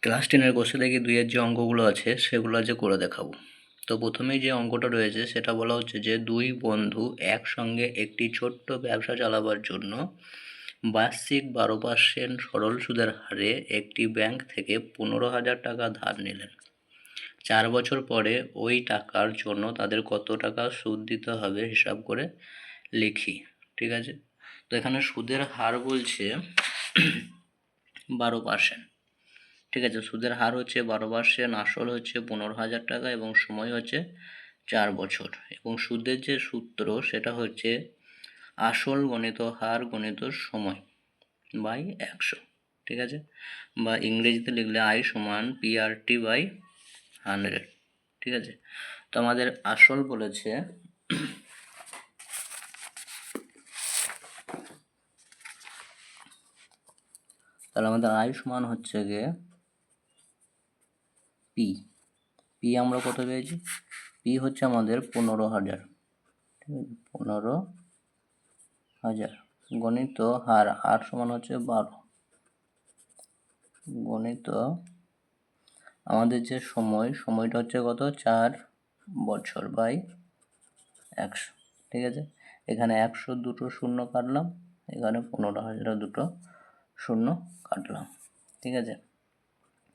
Class 10-এর কোষে দেখি 2-এর যে অঙ্কগুলো আছে সেগুলো আজকে করে দেখাবো। তো প্রথমেই যে অঙ্কটা রয়েছে সেটা বলা হচ্ছে যে 2 বন্ধু একসঙ্গে একটি ছোট্ট ব্যবসা চালাবার জন্য বার্ষিক 12% সরল সুদের হারে একটি ব্যাংক থেকে 15,000 টাকা ধার নিলেন। 4 বছর পরে ওই টাকার জন্য তাদের কত টাকা সুদ দিতে হবে হিসাব করে লিখি। ঠিক আছে, তো এখানে সুদের হার বলছে 12%। ঠিক আছে, সুদের হার হচ্ছে 12%, আসল হচ্ছে 15,000 টাকা এবং সময় হচ্ছে 4 বছর। এবং সুদের যে সূত্র সেটা হচ্ছে আসল গণিত হার গণিত সময় বাই 100। ঠিক আছে, বা ইংরেজিতে লিখলে I সমান PRT বাই 100। ঠিক আছে, তো আমাদের আসল বলেছে তাহলে আমাদের I সমান হচ্ছে গিয়ে পি আমরা কত পেয়েছি, পি হচ্ছে আমাদের 15,000। ঠিক আছে, 15,000 গণিত হার, হার সমান হচ্ছে 12 গণিত আমাদের যে সময়টা হচ্ছে কত, 4 বছর বাই 100। ঠিক আছে, এখানে 100 দুটো শূন্য কাটলাম, এখানে 15,000 দুটো শূন্য কাটলাম। ঠিক আছে,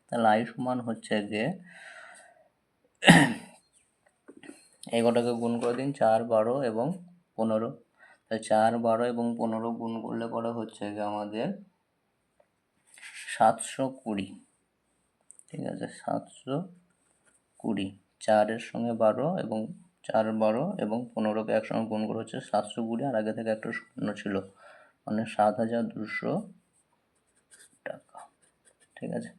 তাহলে I সমান হচ্ছে গিয়ে এগারোটাকে গুণ করে দিন, 4, 12 এবং 15। তাহলে 4, 12 এবং 15 গুণ করলে পরে হচ্ছে গিয়ে আমাদের 720। ঠিক আছে, 720, 4-এর সঙ্গে 12 এবং 4, 12 এবং 15কে একসঙ্গে গুণ করে হচ্ছে 720, আর আগে থেকে একটা শূন্য ছিল মানে 7,200 টাকা। ঠিক আছে,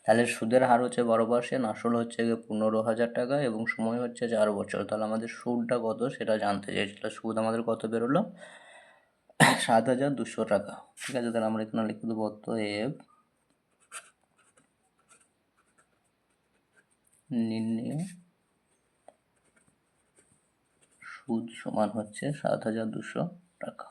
তাহলে সুদের হার হচ্ছে 12%, আসল হচ্ছে 15,000 টাকা এবং সময় হচ্ছে 4 বছর। তাহলে আমাদের সুদটা কত সেটা জানতে চাইছিল। সুদ আমাদের কত বেরোলো, 7,200 টাকা। ঠিক আছে, তাহলে আমরা এখানে লিখে দেবো অতএব নির্ণয় সুদ সমান হচ্ছে 7,200 টাকা।